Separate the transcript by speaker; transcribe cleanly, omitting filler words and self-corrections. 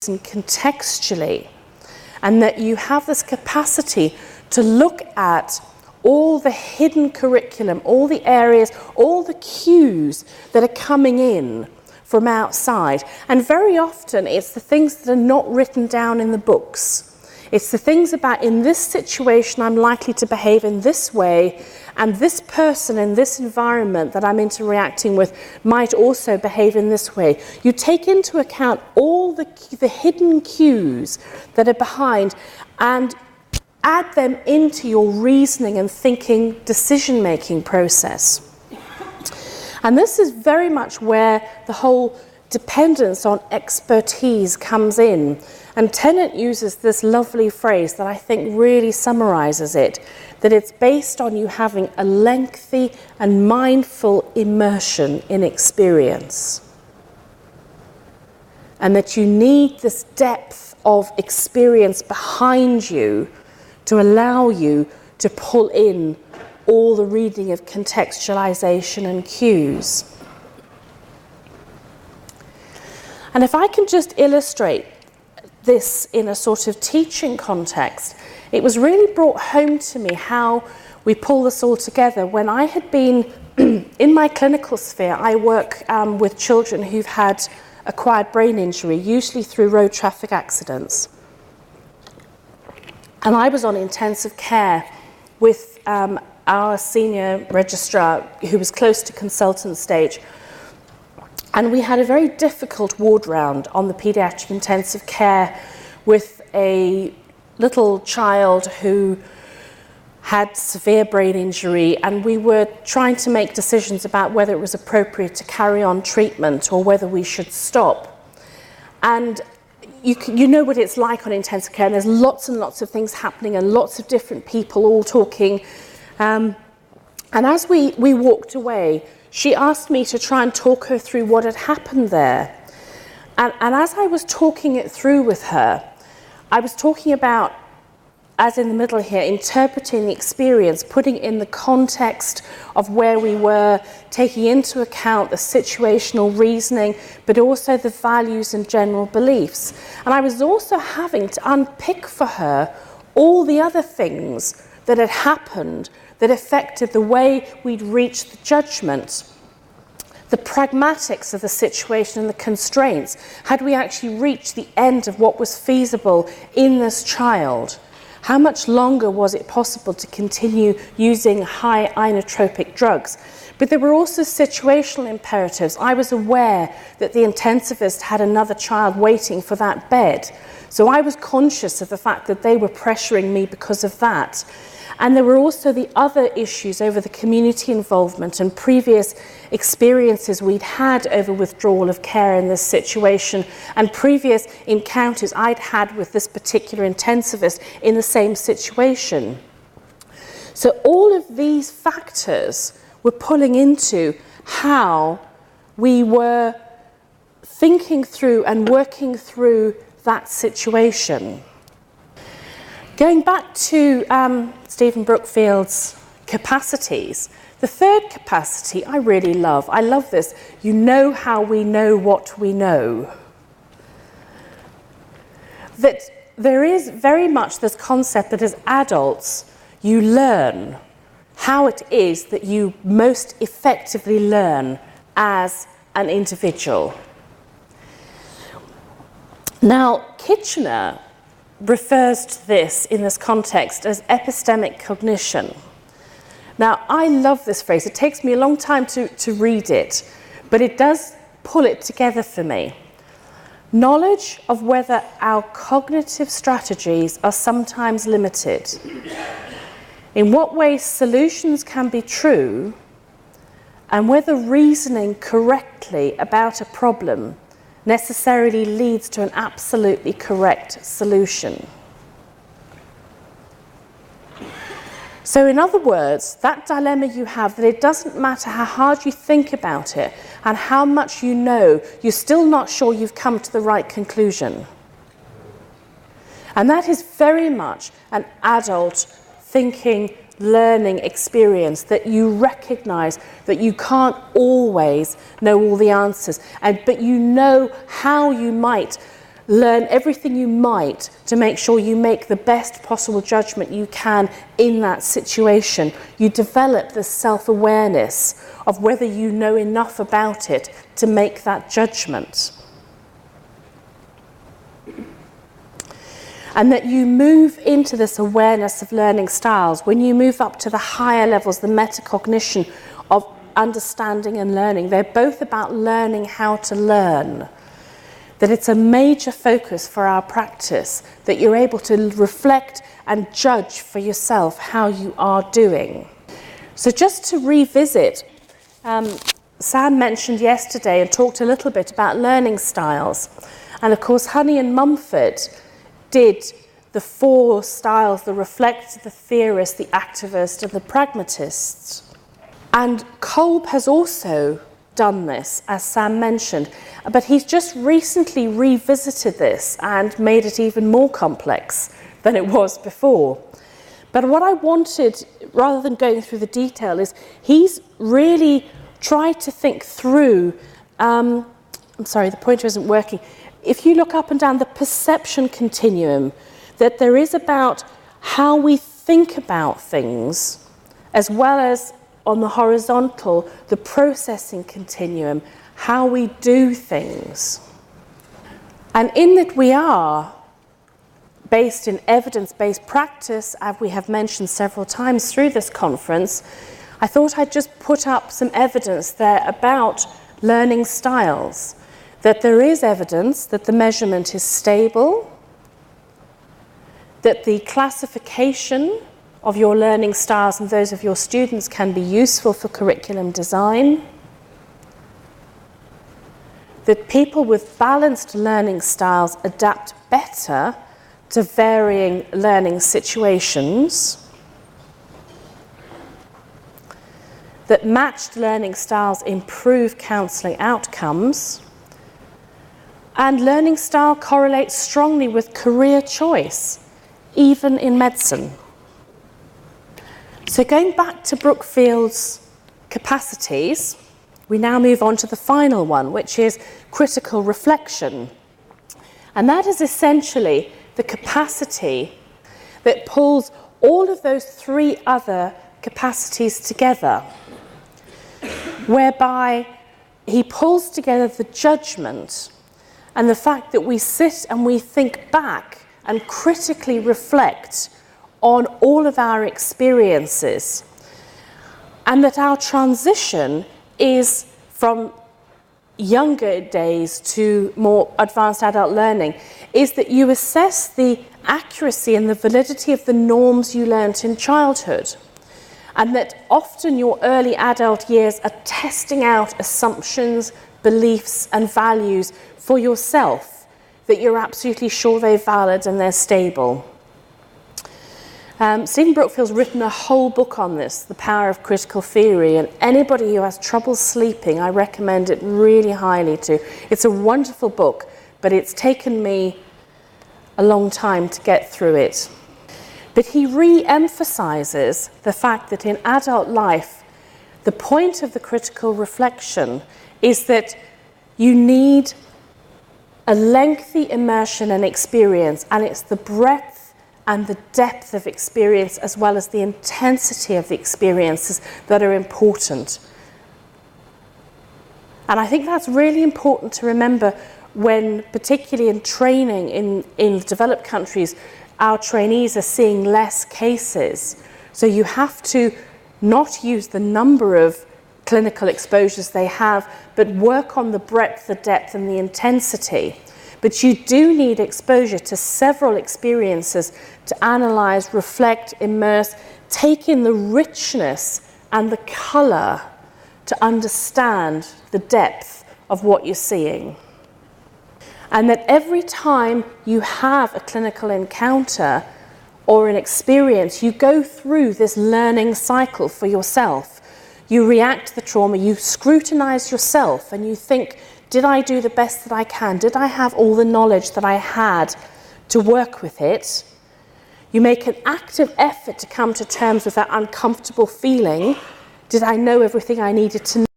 Speaker 1: contextually, and that you have this capacity to look at all the hidden curriculum, all the areas, all the cues that are coming in from outside. And very often it's the things that are not written down in the books. It's the things about, in this situation I'm likely to behave in this way, and this person in this environment that I'm interacting with might also behave in this way. You take into account all the hidden cues that are behind and add them into your reasoning and thinking, decision-making process. And this is very much where the whole dependence on expertise comes in. And Tennant uses this lovely phrase that I think really summarizes it, that it's based on you having a lengthy and mindful immersion in experience. And that you need this depth of experience behind you to allow you to pull in all the reading of contextualization and cues. And if I can just illustrate this in a sort of teaching context, it was really brought home to me how we pull this all together. When I had been in my clinical sphere, I work with children who've had acquired brain injury, usually through road traffic accidents. And I was on intensive care with our senior registrar, who was close to consultant stage. And we had a very difficult ward round on the paediatric intensive care with a little child who had severe brain injury, and we were trying to make decisions about whether it was appropriate to carry on treatment or whether we should stop. And you know what it's like on intensive care, and there's lots and lots of things happening and lots of different people all talking. And as we walked away, she asked me to try and talk her through what had happened there. And as I was talking it through with her, I was talking about, as in the middle here, interpreting the experience, putting in the context of where we were, taking into account the situational reasoning, but also the values and general beliefs. And I was also having to unpick for her all the other things that had happened that affected the way we'd reached the judgment, the pragmatics of the situation and the constraints. Had we actually reached the end of what was feasible in this child? How much longer was it possible to continue using high inotropic drugs? But there were also situational imperatives. I was aware that the intensivist had another child waiting for that bed. So I was conscious of the fact that they were pressuring me because of that. And there were also the other issues over the community involvement and previous experiences we'd had over withdrawal of care in this situation, and previous encounters I'd had with this particular intensivist in the same situation. So all of these factors were pulling into how we were thinking through and working through that situation. Going back to Stephen Brookfield's capacities, the third capacity I really love. I love this. You know how we know what we know. That there is very much this concept that as adults, you learn how it is that you most effectively learn as an individual. Now, Kitchener refers to this in this context as epistemic cognition. Now, I love this phrase. It takes me a long time to read it, but it does pull it together for me. Knowledge of whether our cognitive strategies are sometimes limited, in what ways solutions can be true, and whether reasoning correctly about a problem necessarily leads to an absolutely correct solution. So in other words, that dilemma you have, that it doesn't matter how hard you think about it and how much you know, you're still not sure you've come to the right conclusion. And that is very much an adult thinking, learning experience, that you recognize that you can't always know all the answers, but you know how you might learn everything you might to make sure you make the best possible judgment you can in that situation. You develop the self-awareness of whether you know enough about it to make that judgment. And that you move into this awareness of learning styles. When you move up to the higher levels, the metacognition of understanding and learning, they're both about learning how to learn. That it's a major focus for our practice, that you're able to reflect and judge for yourself how you are doing. So just to revisit, Sam mentioned yesterday and talked a little bit about learning styles. And of course, Honey and Mumford did the 4 styles: the reflector, the theorist, the activist, and the pragmatist. And Kolb has also done this, as Sam mentioned, but he's just recently revisited this and made it even more complex than it was before. But what I wanted, rather than going through the detail, is he's really tried to think through, I'm sorry, the pointer isn't working. If you look up and down the perception continuum, that there is about how we think about things, as well as on the horizontal, the processing continuum, how we do things. And in that we are based in evidence-based practice, as we have mentioned several times through this conference, I thought I'd just put up some evidence there about learning styles. That there is evidence that the measurement is stable, that the classification of your learning styles and those of your students can be useful for curriculum design, that people with balanced learning styles adapt better to varying learning situations, that matched learning styles improve counselling outcomes, and learning style correlates strongly with career choice, even in medicine. So going back to Brookfield's capacities, we now move on to the final one, which is critical reflection. And that is essentially the capacity that pulls all of those 3 other capacities together, whereby he pulls together the judgment and the fact that we sit and we think back and critically reflect on all of our experiences, and that our transition is from younger days to more advanced adult learning, is that you assess the accuracy and the validity of the norms you learnt in childhood, and that often your early adult years are testing out assumptions, beliefs and values for yourself, that you're absolutely sure they're valid and they're stable. Stephen Brookfield's written a whole book on this, The Power of Critical Theory, and anybody who has trouble sleeping, I recommend it really highly to. It's a wonderful book, but it's taken me a long time to get through it. But he re-emphasizes the fact that in adult life, the point of the critical reflection is that you need a lengthy immersion and experience, and it's the breadth and the depth of experience as well as the intensity of the experiences that are important. And I think that's really important to remember when, particularly in training in developed countries, our trainees are seeing less cases. So you have to not use the number of clinical exposures they have, but work on the breadth, the depth and the intensity. But you do need exposure to several experiences to analyse, reflect, immerse, take in the richness and the colour to understand the depth of what you're seeing. And that every time you have a clinical encounter or an experience, you go through this learning cycle for yourself. You react to the trauma, you scrutinise yourself and you think, did I do the best that I can? Did I have all the knowledge that I had to work with it? You make an active effort to come to terms with that uncomfortable feeling. Did I know everything I needed to know?